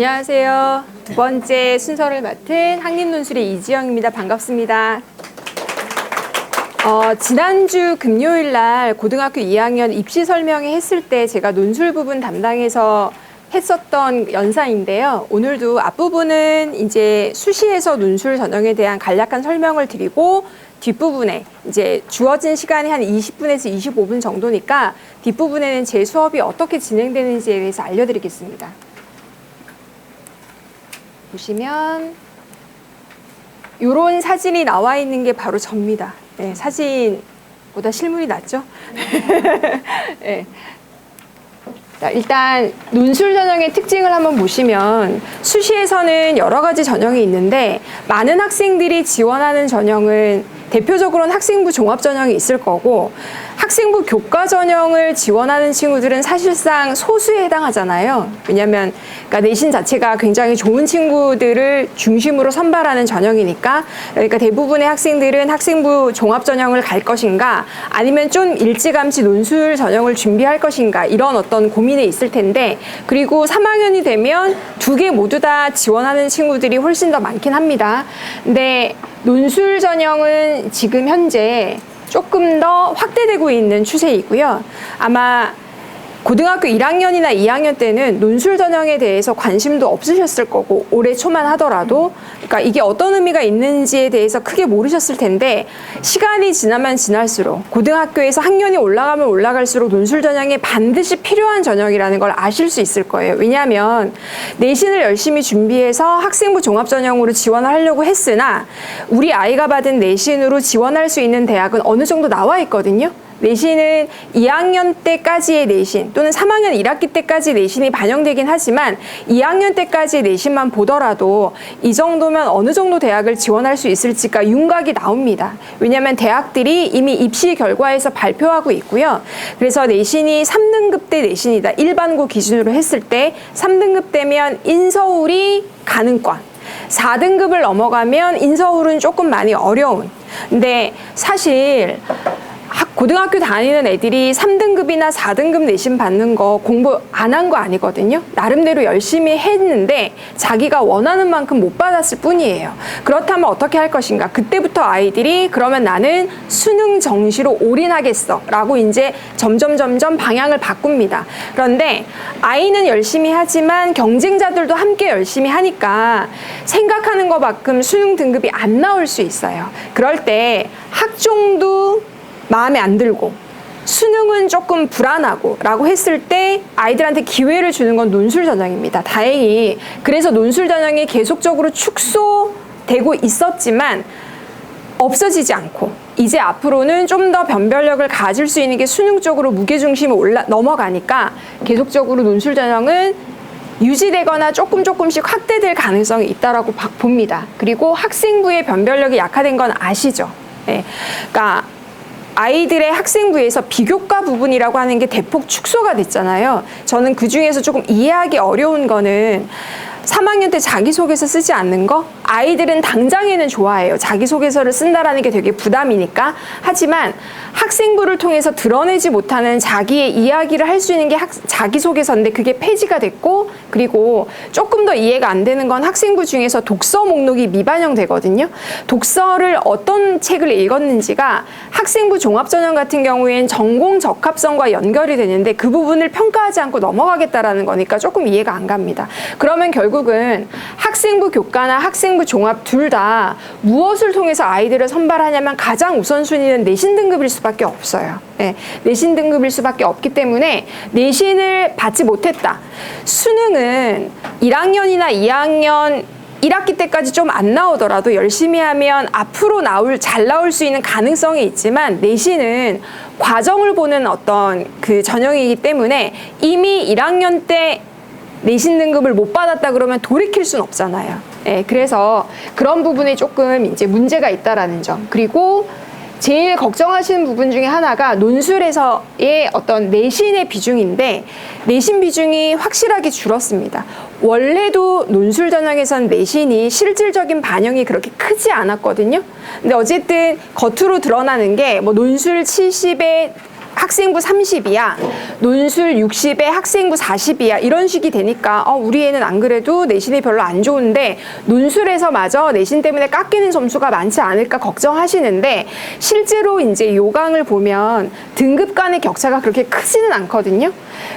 안녕하세요. 두 번째 순서를 맡은 한림논술의 이지영입니다. 반갑습니다. 지난주 금요일 날 고등학교 2학년 입시 설명회 했을 때 제가 논술 부분 담당해서 했었던 연사인데요. 오늘도 앞부분은 이제 수시에서 논술 전형에 대한 간략한 설명을 드리고 뒷부분에 이제 주어진 시간이 한 20분에서 25분 정도니까 뒷부분에는 제 수업이 어떻게 진행되는지에 대해서 알려드리겠습니다. 보시면 이런 사진이 나와 있는 게 바로 접니다. 네, 사진보다 실물이 낫죠? 네. 자, 일단 논술 전형의 특징을 한번 보시면 수시에서는 여러 가지 전형이 있는데 많은 학생들이 지원하는 전형은 대표적으로는 학생부 종합 전형이 있을 거고 학생부 교과 전형을 지원하는 친구들은 사실상 소수에 해당하잖아요. 왜냐하면 그러니까 내신 자체가 굉장히 좋은 친구들을 중심으로 선발하는 전형이니까 그러니까 대부분의 학생들은 학생부 종합 전형을 갈 것인가 아니면 좀 일찌감치 논술 전형을 준비할 것인가 이런 어떤 고민에 있을 텐데 그리고 3학년이 되면 두 개 모두 다 지원하는 친구들이 훨씬 더 많긴 합니다. 근데 논술 전형은 지금 현재 조금 더 확대되고 있는 추세이고요. 아마 고등학교 1학년이나 2학년 때는 논술 전형에 대해서 관심도 없으셨을 거고 올해 초만 하더라도 그러니까 이게 어떤 의미가 있는지에 대해서 크게 모르셨을 텐데 시간이 지나면 지날수록 고등학교에서 학년이 올라가면 올라갈수록 논술 전형이 반드시 필요한 전형이라는 걸 아실 수 있을 거예요. 왜냐하면 내신을 열심히 준비해서 학생부 종합 전형으로 지원을 하려고 했으나 우리 아이가 받은 내신으로 지원할 수 있는 대학은 어느 정도 나와 있거든요. 내신은 2학년 때까지의 내신 또는 3학년 1학기 때까지 내신이 반영되긴 하지만 2학년 때까지의 내신만 보더라도 이 정도면 어느 정도 대학을 지원할 수 있을지가 윤곽이 나옵니다. 왜냐하면 대학들이 이미 입시 결과에서 발표하고 있고요. 그래서 내신이 3등급 대 내신이다. 일반고 기준으로 했을 때 3등급 되면 인서울이 가능권 4등급을 넘어가면 인서울은 조금 많이 어려운 근데 사실 고등학교 다니는 애들이 3등급이나 4등급 내신 받는 거 공부 안 한 거 아니거든요. 나름대로 열심히 했는데 자기가 원하는 만큼 못 받았을 뿐이에요. 그렇다면 어떻게 할 것인가? 그때부터 아이들이 그러면 나는 수능 정시로 올인하겠어 라고 이제 점점 방향을 바꿉니다. 그런데 아이는 열심히 하지만 경쟁자들도 함께 열심히 하니까 생각하는 것만큼 수능 등급이 안 나올 수 있어요. 그럴 때 학종도 마음에 안 들고 수능은 조금 불안하고 라고 했을 때 아이들한테 기회를 주는 건 논술 전형입니다. 다행히 그래서 논술 전형이 계속적으로 축소되고 있었지만 없어지지 않고 이제 앞으로는 좀 더 변별력을 가질 수 있는 게 수능 쪽으로 무게중심이 넘어가니까 계속적으로 논술 전형은 유지되거나 조금씩 확대될 가능성이 있다라고 봅니다. 그리고 학생부의 변별력이 약화된 건 아시죠? 네. 그러니까 아이들의 학생부에서 비교과 부분이라고 하는 게 대폭 축소가 됐잖아요. 저는 그 중에서 조금 이해하기 어려운 거는 3학년 때 자기소개서 쓰지 않는 거? 아이들은 당장에는 좋아해요. 자기소개서를 쓴다라는 게 되게 부담이니까. 하지만 학생부를 통해서 드러내지 못하는 자기의 이야기를 할 수 있는 게 자기소개서인데 그게 폐지가 됐고 그리고 조금 더 이해가 안 되는 건 학생부 중에서 독서 목록이 미반영되거든요. 독서를 어떤 책을 읽었는지가 학생부 종합전형 같은 경우엔 전공 적합성과 연결이 되는데 그 부분을 평가하지 않고 넘어가겠다라는 거니까 조금 이해가 안 갑니다. 그러면 결국은 학생부 교과나 학생부 종합 둘 다 무엇을 통해서 아이들을 선발하냐면 가장 우선순위는 내신 등급일 수밖에 없어요. 네, 내신 등급일 수밖에 없기 때문에 내신을 받지 못했다. 수능은 1학년이나 2학년 1학기 때까지 좀 안 나오더라도 열심히 하면 앞으로 잘 나올 수 있는 가능성이 있지만 내신은 과정을 보는 어떤 그 전형이기 때문에 이미 1학년 때 내신 등급을 못 받았다 그러면 돌이킬 수는 없잖아요. 네, 그래서 그런 부분에 조금 이제 문제가 있다라는 점. 그리고 제일 걱정하시는 부분 중에 하나가 논술에서의 어떤 내신의 비중인데 내신 비중이 확실하게 줄었습니다. 원래도 논술 전형에선 내신이 실질적인 반영이 그렇게 크지 않았거든요. 근데 어쨌든 겉으로 드러나는 게 뭐 논술 70에 학생부 30이야, 논술 60에 학생부 40이야, 이런 식이 되니까 우리 애는 안 그래도 내신이 별로 안 좋은데 논술에서 마저 내신 때문에 깎이는 점수가 많지 않을까 걱정하시는데, 실제로 이제 요강을 보면 등급 간의 격차가 그렇게 크지는 않거든요.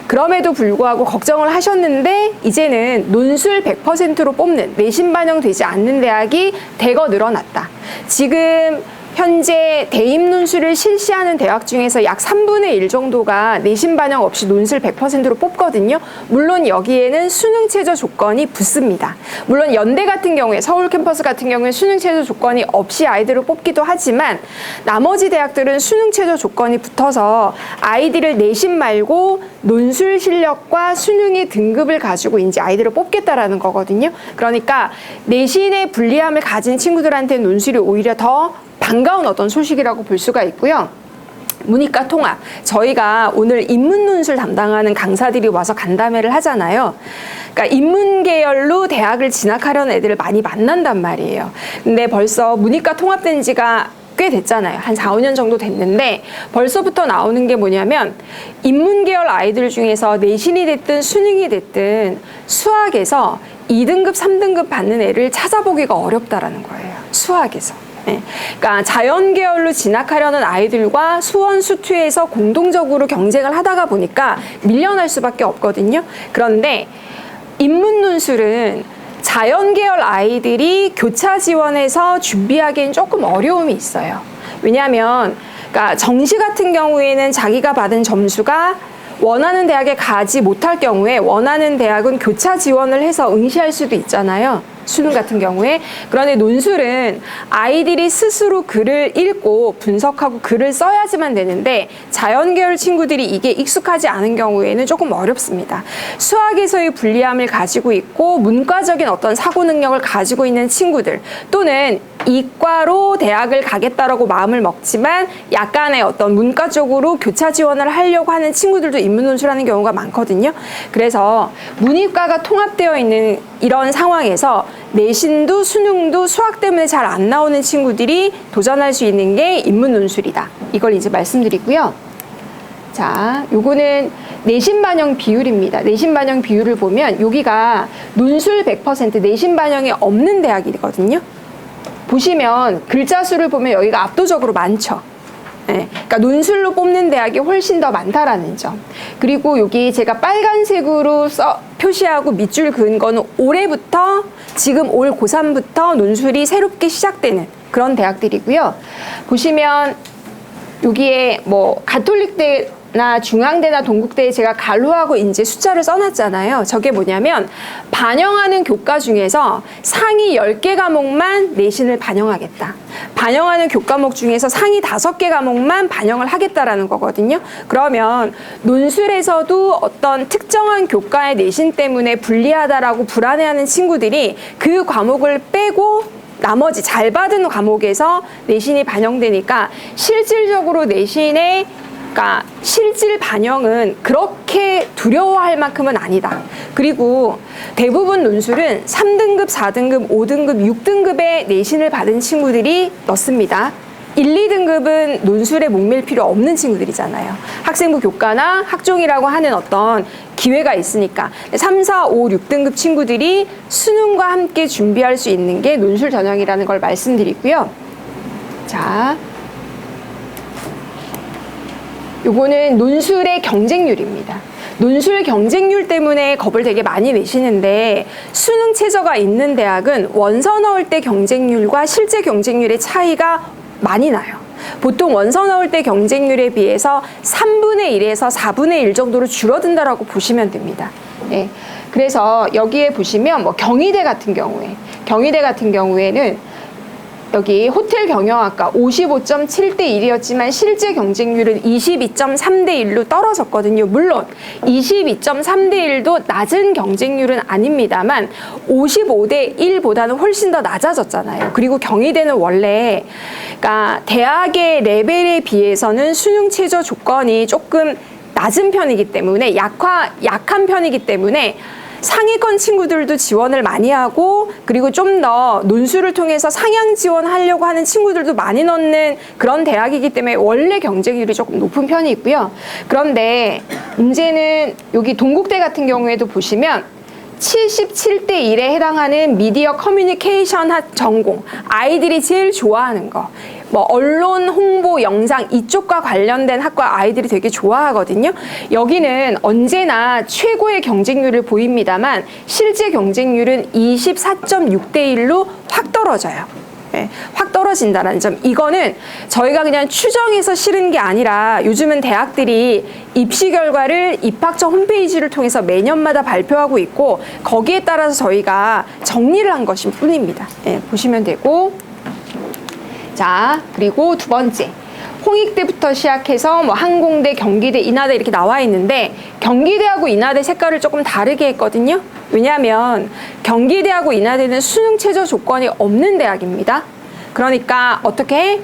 그럼에도 불구하고 걱정을 하셨는데, 이제는 논술 100%로 뽑는, 내신 반영되지 않는 대학이 대거 늘어났다. 지금 현재 대입 논술을 실시하는 대학 중에서 약 3분의 1 정도가 내신 반영 없이 논술 100%로 뽑거든요. 물론 여기에는 수능 최저 조건이 붙습니다. 물론 연대 같은 경우에, 서울 캠퍼스 같은 경우에 수능 최저 조건이 없이 아이들을 뽑기도 하지만, 나머지 대학들은 수능 최저 조건이 붙어서 아이들을 내신 말고 논술 실력과 수능의 등급을 가지고 이제 아이들을 뽑겠다라는 거거든요. 그러니까 내신의 불리함을 가진 친구들한테는 논술이 오히려 더 반가운 어떤 소식이라고 볼 수가 있고요. 문이과 통합, 저희가 오늘 인문논술 담당하는 강사들이 와서 간담회를 하잖아요. 그러니까 인문 계열로 대학을 진학하려는 애들을 많이 만난단 말이에요. 근데 벌써 문이과 통합된 지가 꽤 됐잖아요. 한 4, 5년 정도 됐는데 벌써부터 나오는 게 뭐냐면, 인문 계열 아이들 중에서 내신이 됐든 수능이 됐든 수학에서 2등급, 3등급 받는 애를 찾아보기가 어렵다라는 거예요. 수학에서. 네. 그러니까 자연 계열로 진학하려는 아이들과 수원, 수투에서 공동적으로 경쟁을 하다가 보니까 밀려날 수밖에 없거든요. 그런데 인문논술은 자연 계열 아이들이 교차 지원해서 준비하기엔 조금 어려움이 있어요. 왜냐하면 그러니까 정시 같은 경우에는 자기가 받은 점수가 원하는 대학에 가지 못할 경우에 원하는 대학은 교차 지원을 해서 응시할 수도 있잖아요. 수능 같은 경우에. 그런데 논술은 아이들이 스스로 글을 읽고 분석하고 글을 써야지만 되는데, 자연계열 친구들이 이게 익숙하지 않은 경우에는 조금 어렵습니다. 수학에서의 불리함을 가지고 있고 문과적인 어떤 사고 능력을 가지고 있는 친구들, 또는 이과로 대학을 가겠다라고 마음을 먹지만 약간의 어떤 문과 쪽으로 교차 지원을 하려고 하는 친구들도 인문논술하는 경우가 많거든요. 그래서 문이과가 통합되어 있는 이런 상황에서 내신도 수능도 수학 때문에 잘 안 나오는 친구들이 도전할 수 있는 게 인문논술이다. 이걸 이제 말씀드리고요. 자, 요거는 내신 반영 비율입니다. 내신 반영 비율을 보면 여기가 논술 100%, 내신 반영이 없는 대학이거든요. 보시면 글자 수를 보면 여기가 압도적으로 많죠. 네, 그러니까 논술로 뽑는 대학이 훨씬 더 많다라는 점. 그리고 여기 제가 빨간색으로 표시하고 밑줄 그은 거는 올해부터, 지금 올 고3부터 논술이 새롭게 시작되는 그런 대학들이고요. 보시면 여기에 뭐 가톨릭대나 중앙대나 동국대에 제가 가로하고 이제 숫자를 써놨잖아요. 저게 뭐냐면, 반영하는 교과 중에서 상위 10개 과목만 내신을 반영하겠다. 반영하는 교과목 중에서 상위 5개 과목만 반영을 하겠다라는 거거든요. 그러면 논술에서도 어떤 특정한 교과의 내신 때문에 불리하다라고 불안해하는 친구들이 그 과목을 빼고 나머지 잘 받은 과목에서 내신이 반영되니까 실질적으로 내신의, 그러니까 실질 반영은 그렇게 두려워할 만큼은 아니다. 그리고 대부분 논술은 3등급, 4등급, 5등급, 6등급의 내신을 받은 친구들이 넣습니다. 1, 2등급은 논술에 목맬 필요 없는 친구들이잖아요. 학생부 교과나 학종이라고 하는 어떤 기회가 있으니까. 3, 4, 5, 6등급 친구들이 수능과 함께 준비할 수 있는 게 논술 전형이라는 걸 말씀드리고요. 자, 요거는 논술의 경쟁률입니다. 논술 경쟁률 때문에 겁을 되게 많이 내시는데, 수능 최저가 있는 대학은 원서 넣을 때 경쟁률과 실제 경쟁률의 차이가 많이 나요. 보통 원서 넣을 때 경쟁률에 비해서 3분의 1에서 4분의 1 정도로 줄어든다라고 보시면 됩니다. 예. 그래서 여기에 보시면 뭐 경희대 같은 경우에는 여기 호텔 경영학과 55.7대 1이었지만 실제 경쟁률은 22.3대 1로 떨어졌거든요. 물론 22.3대 1도 낮은 경쟁률은 아닙니다만 55대 1보다는 훨씬 더 낮아졌잖아요. 그리고 경희대는 원래, 그러니까 대학의 레벨에 비해서는 수능 최저 조건이 조금 낮은 편이기 때문에, 약한 편이기 때문에 상위권 친구들도 지원을 많이 하고 그리고 좀 더 논술을 통해서 상향 지원하려고 하는 친구들도 많이 넣는 그런 대학이기 때문에 원래 경쟁률이 조금 높은 편이 있고요. 그런데 문제는 여기 동국대 같은 경우에도 보시면 77대 1에 해당하는 미디어 커뮤니케이션 전공, 아이들이 제일 좋아하는 거, 뭐 언론, 홍보, 영상 이쪽과 관련된 학과 아이들이 되게 좋아하거든요. 여기는 언제나 최고의 경쟁률을 보입니다만 실제 경쟁률은 24.6대 1로 확 떨어져요. 네, 확 떨어진다는 점. 이거는 저희가 그냥 추정해서 실은 게 아니라 요즘은 대학들이 입시 결과를 입학처 홈페이지를 통해서 매년마다 발표하고 있고 거기에 따라서 저희가 정리를 한 것일 뿐입니다. 네, 보시면 되고. 자, 그리고 두 번째. 홍익대부터 시작해서 뭐 항공대, 경기대, 인하대 이렇게 나와 있는데 경기대하고 인하대 색깔을 조금 다르게 했거든요. 왜냐하면 경기대하고 인하대는 수능 최저 조건이 없는 대학입니다. 그러니까 어떻게 해?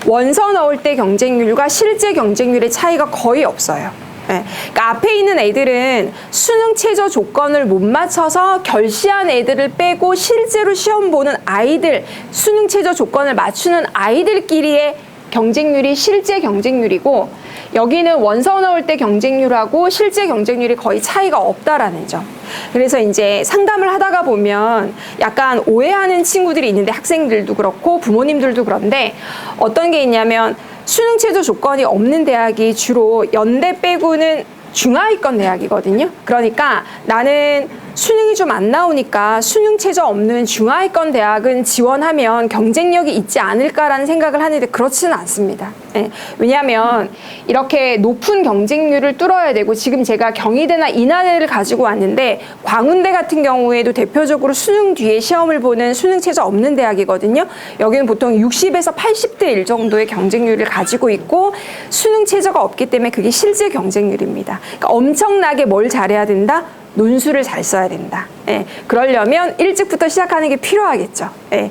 원서 넣을 때 경쟁률과 실제 경쟁률의 차이가 거의 없어요. 네. 그러니까 앞에 있는 애들은 수능 최저 조건을 못 맞춰서 결시한 애들을 빼고 실제로 시험 보는 아이들, 수능 최저 조건을 맞추는 아이들끼리의 경쟁률이 실제 경쟁률이고 여기는 원서 넣을 때 경쟁률하고 실제 경쟁률이 거의 차이가 없다라는 점. 그래서 이제 상담을 하다가 보면 약간 오해하는 친구들이 있는데 학생들도 그렇고 부모님들도 그런데 어떤 게 있냐면 수능 최저 조건이 없는 대학이 주로 연대 빼고는 중하위권 대학이거든요. 그러니까 나는 수능이 좀 안 나오니까 수능 최저 없는 중하위권 대학은 지원하면 경쟁력이 있지 않을까라는 생각을 하는데 그렇지는 않습니다. 네. 왜냐하면 이렇게 높은 경쟁률을 뚫어야 되고 지금 제가 경희대나 인하대를 가지고 왔는데 광운대 같은 경우에도 대표적으로 수능 뒤에 시험을 보는 수능 최저 없는 대학이거든요. 여기는 보통 60에서 80대 1 정도의 경쟁률을 가지고 있고 수능 최저가 없기 때문에 그게 실제 경쟁률입니다. 그러니까 엄청나게 뭘 잘해야 된다? 논술을 잘 써야 된다. 예, 그러려면 일찍부터 시작하는 게 필요하겠죠. 예,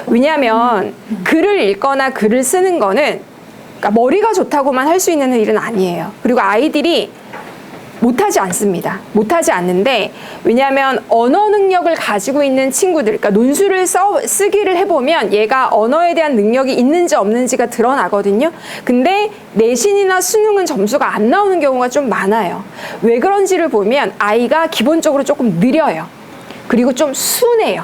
왜냐하면 글을 읽거나 글을 쓰는 거는 그러니까 머리가 좋다고만 할 수 있는 일은 아니에요. 그리고 아이들이 못하지 않습니다. 못하지 않는데 왜냐하면 언어 능력을 가지고 있는 친구들, 그러니까 논술을 쓰기를 해보면 얘가 언어에 대한 능력이 있는지 없는지가 드러나거든요. 근데 내신이나 수능은 점수가 안 나오는 경우가 좀 많아요. 왜 그런지를 보면 아이가 기본적으로 조금 느려요. 그리고 좀 순해요.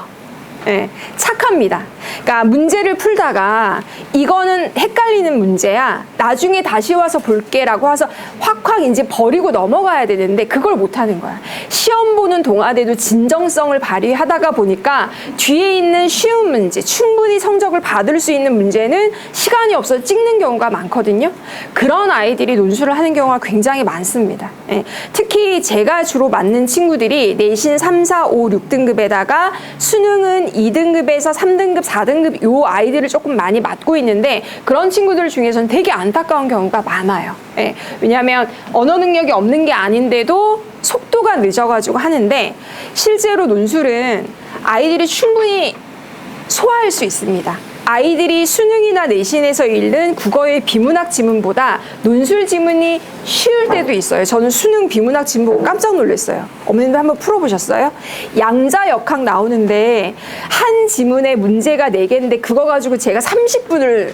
네, 착합니다. 그러니까 문제를 풀다가 이거는 헷갈리는 문제야. 나중에 다시 와서 볼게라고 해서 확확 이제 버리고 넘어가야 되는데 그걸 못하는 거야. 시험 보는 동안에도 진정성을 발휘하다가 보니까 뒤에 있는 쉬운 문제, 충분히 성적을 받을 수 있는 문제는 시간이 없어서 찍는 경우가 많거든요. 그런 아이들이 논술을 하는 경우가 굉장히 많습니다. 네, 특히 제가 주로 맡는 친구들이 내신 3, 4, 5, 6등급에다가 수능은 2등급에서 3등급, 4등급 요 아이들을 조금 많이 맡고 있는데 그런 친구들 중에서는 되게 안타까운 경우가 많아요. 예, 왜냐하면 언어 능력이 없는 게 아닌데도 속도가 늦어가지고 하는데 실제로 논술은 아이들이 충분히 소화할 수 있습니다. 아이들이 수능이나 내신에서 읽는 국어의 비문학 지문보다 논술 지문이 쉬울 때도 있어요. 저는 수능 비문학 지문 보고 깜짝 놀랐어요. 어머님도 한번 풀어보셨어요? 양자 역학 나오는데 한 지문에 문제가 4개인데 그거 가지고 제가 30분을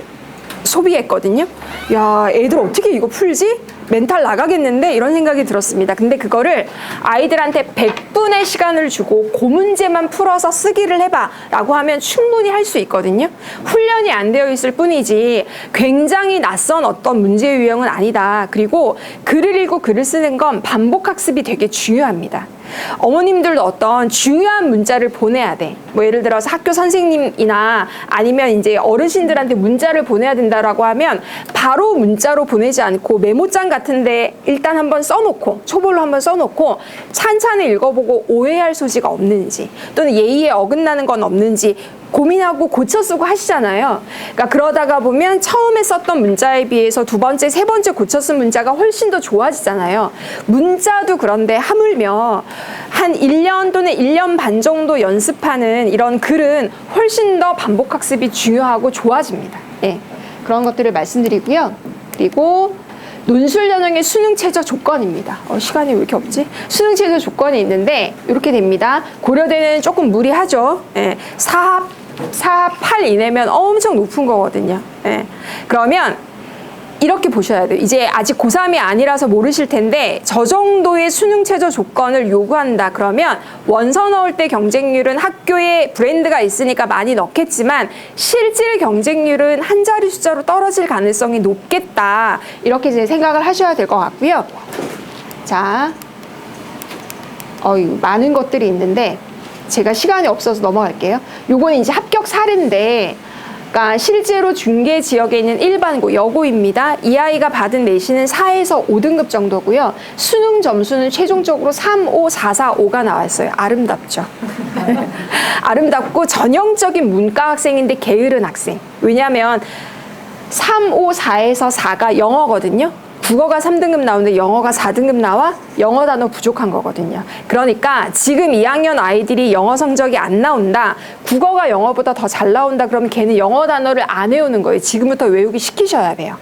소비했거든요. 야, 애들 어떻게 이거 풀지? 멘탈 나가겠는데? 이런 생각이 들었습니다. 근데 그거를 아이들한테 100분의 시간을 주고 그 문제만 풀어서 쓰기를 해봐 라고 하면 충분히 할 수 있거든요. 훈련이 안 되어 있을 뿐이지 굉장히 낯선 어떤 문제 유형은 아니다. 그리고 글을 읽고 글을 쓰는 건 반복 학습이 되게 중요합니다. 어머님들도 어떤 중요한 문자를 보내야 돼. 뭐 예를 들어서 학교 선생님이나 아니면 이제 어르신들한테 문자를 보내야 된다라고 하면 바로 문자로 보내지 않고 메모장 같은데 일단 한번 써놓고 초볼로 한번 써놓고 찬찬히 읽어보고 오해할 소지가 없는지 또는 예의에 어긋나는 건 없는지 고민하고 고쳐 쓰고 하시잖아요. 그러니까 그러다가 보면 처음에 썼던 문자에 비해서 두 번째, 세 번째 고쳐 쓴 문자가 훨씬 더 좋아지잖아요. 문자도 그런데 하물며 한 1년 또는 1년 반 정도 연습하는 이런 글은 훨씬 더 반복 학습이 중요하고 좋아집니다. 예, 그런 것들을 말씀드리고요. 그리고 논술 전형의 수능 최저 조건입니다. 시간이 왜 이렇게 없지? 수능 최저 조건이 있는데 이렇게 됩니다. 고려대는 조금 무리하죠. 예, 4, 8 이내면 엄청 높은 거거든요. 예, 그러면 이렇게 보셔야 돼요. 이제 아직 고3이 아니라서 모르실 텐데 저 정도의 수능 최저 조건을 요구한다. 그러면 원서 넣을 때 경쟁률은 학교에 브랜드가 있으니까 많이 넣겠지만 실질 경쟁률은 한 자리 숫자로 떨어질 가능성이 높겠다. 이렇게 이제 생각을 하셔야 될 것 같고요. 자, 많은 것들이 있는데 제가 시간이 없어서 넘어갈게요. 요거는 이제 합격 사례인데 그러니까 실제로 중계 지역에 있는 일반고, 여고입니다. 이 아이가 받은 내신은 4에서 5등급 정도고요. 수능 점수는 최종적으로 3, 5, 4, 4, 5가 나왔어요. 아름답죠? 아름답고 전형적인 문과 학생인데 게으른 학생. 왜냐하면 3, 5, 4에서 4가 영어거든요. 국어가 3등급 나오는데 영어가 4등급 나와? 영어 단어 부족한 거거든요. 그러니까 지금 2학년 아이들이 영어 성적이 안 나온다. 국어가 영어보다 더 잘 나온다. 그러면 걔는 영어 단어를 안 외우는 거예요. 지금부터 외우기 시키셔야 돼요.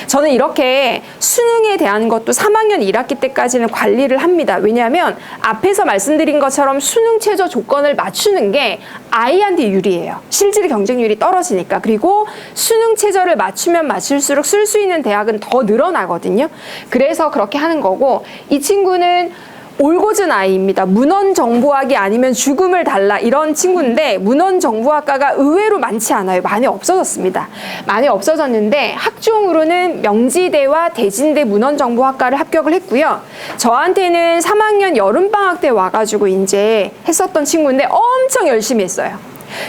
저는 이렇게 수능에 대한 것도 3학년 1학기 때까지는 관리를 합니다. 왜냐하면 앞에서 말씀드린 것처럼 수능 최저 조건을 맞추는 게 아이한테 유리해요. 실질 경쟁률이 떨어지니까. 그리고 수능 최저를 맞추면 맞출수록 쓸 수 있는 대학은 더 늘어나거든요. 그래서 그렇게 하는 거고, 이 친구는 올고즌 아이입니다. 문헌정보학이 아니면 죽음을 달라, 이런 친구인데 문헌정보학과가 의외로 많지 않아요. 많이 없어졌습니다. 많이 없어졌는데 학종으로는 명지대와 대진대 문헌정보학과를 합격을 했고요. 저한테는 3학년 여름방학 때 와가지고 이제 했었던 친구인데 엄청 열심히 했어요.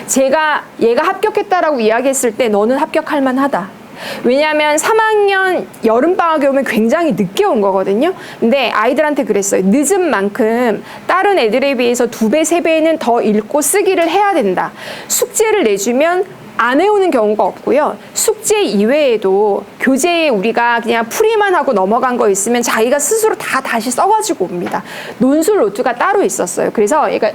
제가 얘가 합격했다라고 이야기했을 때 너는 합격할 만하다. 왜냐하면 3학년 여름방학에 오면 굉장히 늦게 온 거거든요. 근데 아이들한테 그랬어요. 늦은 만큼 다른 애들에 비해서 2배, 3배는 더 읽고 쓰기를 해야 된다. 숙제를 내주면 안 해오는 경우가 없고요. 숙제 이외에도 교재에 우리가 그냥 풀이만 하고 넘어간 거 있으면 자기가 스스로 다 다시 써가지고 옵니다. 논술 노트가 따로 있었어요. 그래서 얘가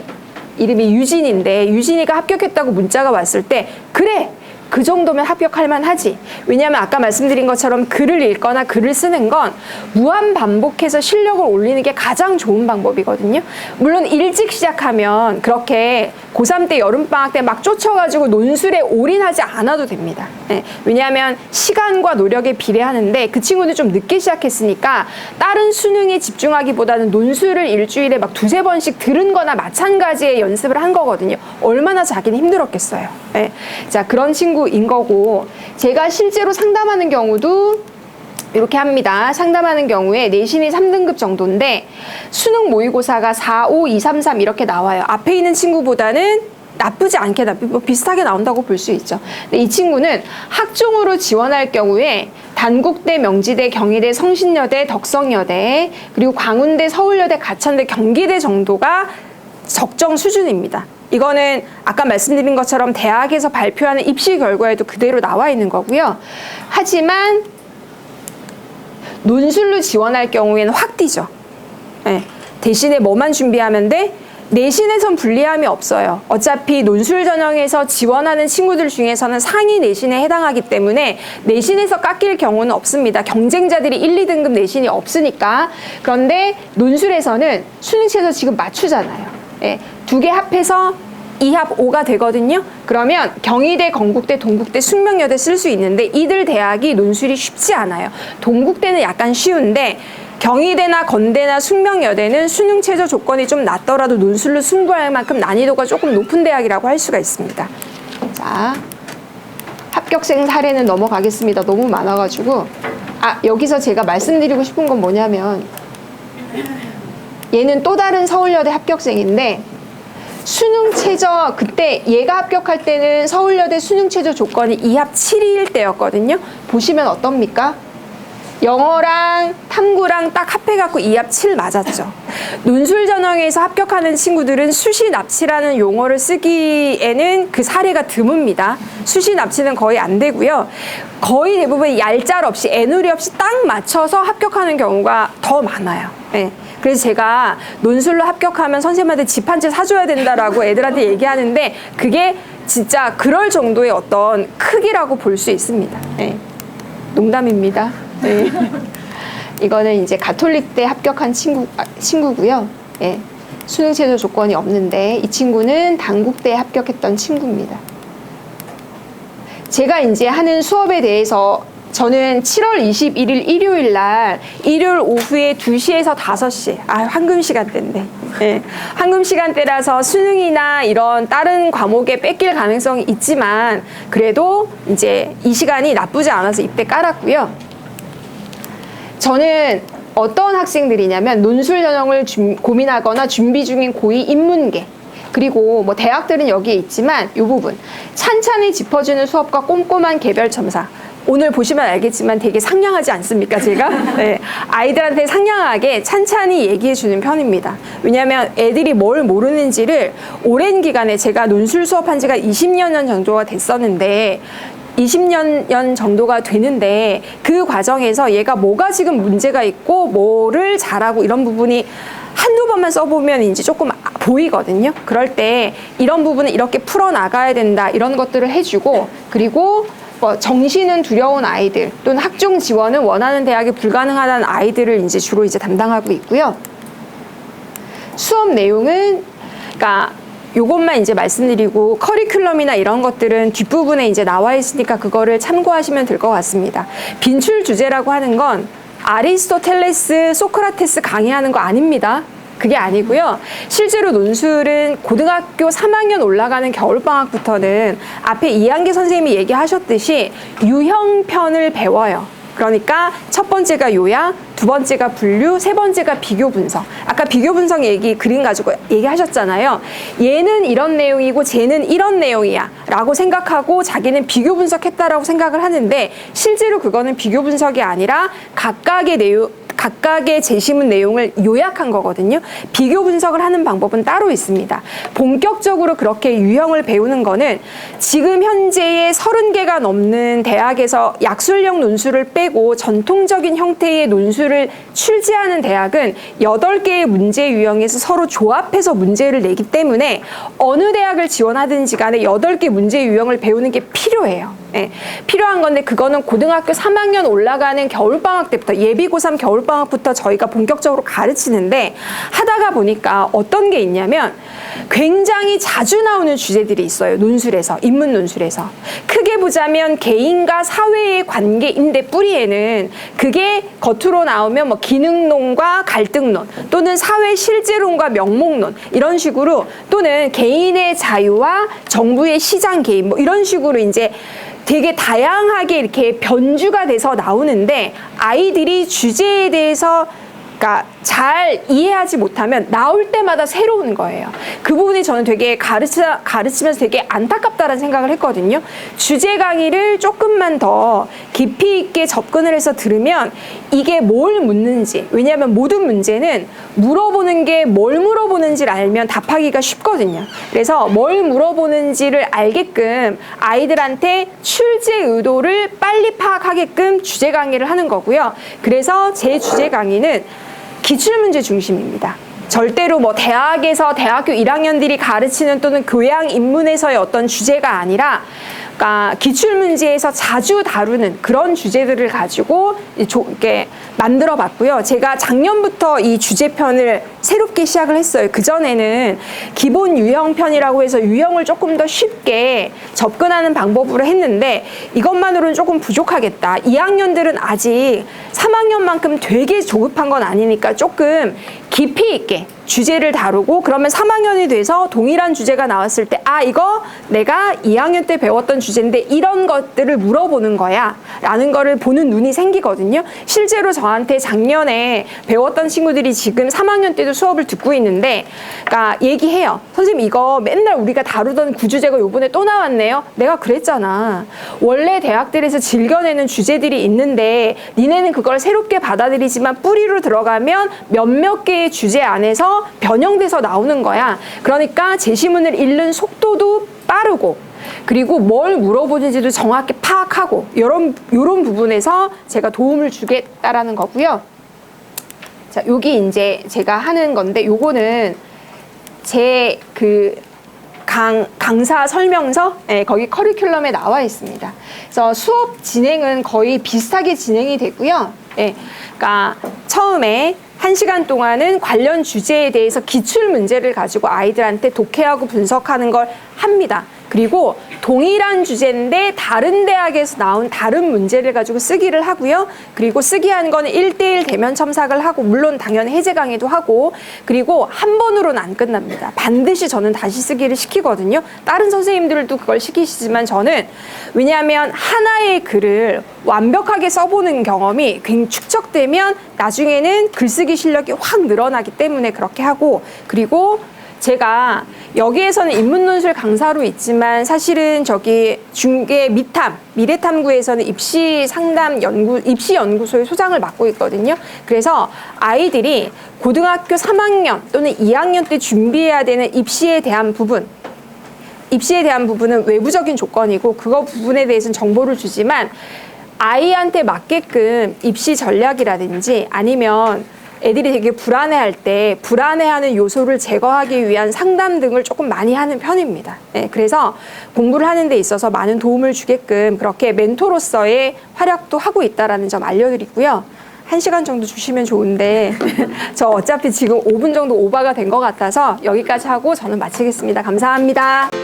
이름이 유진인데 유진이가 합격했다고 문자가 왔을 때 그래! 그 정도면 합격할 만하지. 왜냐하면 아까 말씀드린 것처럼 글을 읽거나 글을 쓰는 건 무한 반복해서 실력을 올리는 게 가장 좋은 방법이거든요. 물론 일찍 시작하면 그렇게 고3 때 여름방학 때 막 쫓아가지고 논술에 올인하지 않아도 됩니다. 네. 왜냐하면 시간과 노력에 비례하는데 그 친구는 좀 늦게 시작했으니까 다른 수능에 집중하기보다는 논술을 일주일에 막 2, 3번씩 들은 거나 마찬가지의 연습을 한 거거든요. 얼마나 자기는 힘들었겠어요. 네. 자, 그런 친구인 거고, 제가 실제로 상담하는 경우도 이렇게 합니다. 상담하는 경우에 내신이 3등급 정도인데 수능 모의고사가 4, 5, 2, 3, 3 이렇게 나와요. 앞에 있는 친구보다는 나쁘지 않게 비슷하게 나온다고 볼 수 있죠. 근데 이 친구는 학종으로 지원할 경우에 단국대, 명지대, 경희대, 성신여대, 덕성여대, 그리고 광운대, 서울여대, 가천대, 경기대 정도가 적정 수준입니다. 이거는 아까 말씀드린 것처럼 대학에서 발표하는 입시 결과에도 그대로 나와 있는 거고요. 하지만 논술로 지원할 경우에는 확 뛰죠. 네. 대신에 뭐만 준비하면 돼? 내신에선 불리함이 없어요. 어차피 논술 전형에서 지원하는 친구들 중에서는 상위 내신에 해당하기 때문에 내신에서 깎일 경우는 없습니다. 경쟁자들이 1, 2등급 내신이 없으니까. 그런데 논술에서는 수능 최저 지금 맞추잖아요. 네. 2개 합해서 2합 5가 되거든요. 그러면 경희대, 건국대, 동국대, 숙명여대 쓸 수 있는데 이들 대학이 논술이 쉽지 않아요. 동국대는 약간 쉬운데 경희대나 건대나 숙명여대는 수능 최저 조건이 좀 낮더라도 논술로 승부할 만큼 난이도가 조금 높은 대학이라고 할 수가 있습니다. 자, 합격생 사례는 넘어가겠습니다. 너무 많아가지고. 여기서 제가 말씀드리고 싶은 건 뭐냐면 얘는 또 다른 서울여대 합격생인데 수능 최저, 그때 얘가 합격할 때는 서울여대 수능 최저 조건이 2합 7일 때였거든요. 보시면 어떻습니까? 영어랑 탐구랑 딱 합해갖고 2합 7 맞았죠. 논술 전형에서 합격하는 친구들은 수시 납치라는 용어를 쓰기에는 그 사례가 드뭅니다. 수시 납치는 거의 안 되고요. 거의 대부분 얄짤 없이 애누리 없이 딱 맞춰서 합격하는 경우가 더 많아요. 네. 그래서 제가 논술로 합격하면 선생님한테 집 한 채 사줘야 된다라고 애들한테 얘기하는데 그게 진짜 그럴 정도의 어떤 크기라고 볼 수 있습니다. 네. 농담입니다. 네. 이거는 이제 가톨릭대 합격한 친구고요. 예. 수능 최저 조건이 없는데 이 친구는 단국대에 합격했던 친구입니다. 제가 이제 하는 수업에 대해서 저는 7월 21일 일요일 날 일요일 오후에 2시에서 5시 황금 시간대인데 황금 시간대라서 수능이나 이런 다른 과목에 뺏길 가능성이 있지만 그래도 이제 이 시간이 나쁘지 않아서 이때 깔았고요. 저는 어떤 학생들이냐면 논술 전형을 고민하거나 준비 중인 고2 인문계 그리고 뭐 대학들은 여기에 있지만 이 부분 찬찬히 짚어주는 수업과 꼼꼼한 개별 첨사 오늘 보시면 알겠지만 되게 상냥하지 않습니까, 제가? 네. 아이들한테 상냥하게 찬찬히 얘기해주는 편입니다. 왜냐하면 애들이 뭘 모르는지를 오랜 기간에 제가 논술 수업한 지가 20년 정도가 됐었는데 20년 정도가 되는데 그 과정에서 얘가 뭐가 지금 문제가 있고 뭐를 잘하고 이런 부분이 한두 번만 써보면 이제 조금 보이거든요. 그럴 때 이런 부분은 이렇게 풀어나가야 된다 이런 것들을 해주고 그리고 정시는 두려운 아이들 또는 학종 지원은 원하는 대학에 불가능하다는 아이들을 이제 주로 이제 담당하고 있고요. 수업 내용은 그러니까 요것만 이제 말씀드리고 커리큘럼이나 이런 것들은 뒷부분에 이제 나와 있으니까 그거를 참고하시면 될 것 같습니다. 빈출 주제라고 하는 건 아리스토텔레스, 소크라테스 강의하는 거 아닙니다. 그게 아니고요. 실제로 논술은 고등학교 3학년 올라가는 겨울방학부터는 앞에 이한계 선생님이 얘기하셨듯이 유형편을 배워요. 그러니까 첫 번째가 요약, 두 번째가 분류, 세 번째가 비교 분석. 아까 비교 분석 그림 가지고 얘기하셨잖아요. 얘는 이런 내용이고 쟤는 이런 내용이야 라고 생각하고 자기는 비교 분석했다라고 생각을 하는데 실제로 그거는 비교 분석이 아니라 각각의 제시문 내용을 요약한 거거든요. 비교 분석을 하는 방법은 따로 있습니다. 본격적으로 그렇게 유형을 배우는 거는 지금 현재의 30개가 넘는 대학에서 약술형 논술을 빼고 전통적인 형태의 논술을 출제하는 대학은 8개의 문제 유형에서 서로 조합해서 문제를 내기 때문에 어느 대학을 지원하든지 간에 8개 문제 유형을 배우는 게 필요해요. 네, 필요한 건데 그거는 고등학교 3학년 올라가는 겨울방학 때부터 예비고3 겨울방학부터 저희가 본격적으로 가르치는데 하다가 보니까 어떤 게 있냐면 굉장히 자주 나오는 주제들이 있어요. 논술에서, 인문 논술에서. 크게 보자면 개인과 사회의 관계인데 뿌리에는 그게 겉으로 나오면 뭐 기능론과 갈등론 또는 사회 실제론과 명목론 이런 식으로 또는 개인의 자유와 정부의 시장 개입 뭐 이런 식으로 이제 되게 다양하게 이렇게 변주가 돼서 나오는데 아이들이 주제에 대해서 잘 이해하지 못하면 나올 때마다 새로운 거예요. 그 부분이 저는 되게 가르치면서 되게 안타깝다는 생각을 했거든요. 주제 강의를 조금만 더 깊이 있게 접근을 해서 들으면 이게 뭘 묻는지 왜냐하면 모든 문제는 물어보는 게 뭘 물어보는지를 알면 답하기가 쉽거든요. 그래서 뭘 물어보는지를 알게끔 아이들한테 출제 의도를 빨리 파악하게끔 주제 강의를 하는 거고요. 그래서 제 주제 강의는 기출문제 중심입니다. 절대로 뭐 대학에서 대학교 1학년들이 가르치는 또는 교양 인문에서의 어떤 주제가 아니라 그러니까 기출문제에서 자주 다루는 그런 주제들을 가지고 이렇게 만들어 봤고요. 제가 작년부터 이 주제편을 새롭게 시작을 했어요. 그전에는 기본 유형편이라고 해서 유형을 조금 더 쉽게 접근하는 방법으로 했는데 이것만으로는 조금 부족하겠다. 2학년들은 아직 3학년만큼 되게 조급한 건 아니니까 조금 깊이 있게 주제를 다루고 그러면 3학년이 돼서 동일한 주제가 나왔을 때 이거 내가 2학년 때 배웠던 주제인데 이런 것들을 물어보는 거야 라는 거를 보는 눈이 생기거든요. 실제로 저한테 작년에 배웠던 친구들이 지금 3학년 때도 수업을 듣고 있는데 그러니까 얘기해요. 선생님 이거 맨날 우리가 다루던 구주제가 요번에 또 나왔네요. 내가 그랬잖아. 원래 대학들에서 즐겨내는 주제들이 있는데 니네는 그걸 새롭게 받아들이지만 뿌리로 들어가면 몇몇 개의 주제 안에서 변형돼서 나오는 거야. 그러니까 제시문을 읽는 속도도 빠르고 그리고 뭘 물어보는지도 정확히 파악하고 이런 부분에서 제가 도움을 주겠다라는 거고요. 자, 여기 이제 제가 하는 건데 요거는 제 강사 설명서 거기 커리큘럼에 나와 있습니다. 그래서 수업 진행은 거의 비슷하게 진행이 되고요. 예, 그러니까 처음에 1시간 동안은 관련 주제에 대해서 기출 문제를 가지고 아이들한테 독해하고 분석하는 걸 합니다. 그리고 동일한 주제인데 다른 대학에서 나온 다른 문제를 가지고 쓰기를 하고요. 그리고 쓰기 한 거는 1대1 대면 첨삭을 하고 물론 당연히 해제 강의도 하고 그리고 한 번으로는 안 끝납니다. 반드시 저는 다시 쓰기를 시키거든요. 다른 선생님들도 그걸 시키시지만 저는 왜냐하면 하나의 글을 완벽하게 써보는 경험이 굉장히 축적되면 나중에는 글쓰기 실력이 확 늘어나기 때문에 그렇게 하고 그리고 제가 여기에서는 인문논술 강사로 있지만 사실은 저기 중계 미탐, 미래탐구에서는 입시 상담 입시 연구소의 소장을 맡고 있거든요. 그래서 아이들이 고등학교 3학년 또는 2학년 때 준비해야 되는 입시에 대한 부분은 외부적인 조건이고 그거 부분에 대해서는 정보를 주지만 아이한테 맞게끔 입시 전략이라든지 아니면 애들이 되게 불안해할 때 불안해하는 요소를 제거하기 위한 상담 등을 조금 많이 하는 편입니다. 네, 그래서 공부를 하는 데 있어서 많은 도움을 주게끔 그렇게 멘토로서의 활약도 하고 있다는 점 알려드리고요. 1시간 정도 주시면 좋은데 저 어차피 지금 5분 정도 오버가 된 것 같아서 여기까지 하고 저는 마치겠습니다. 감사합니다.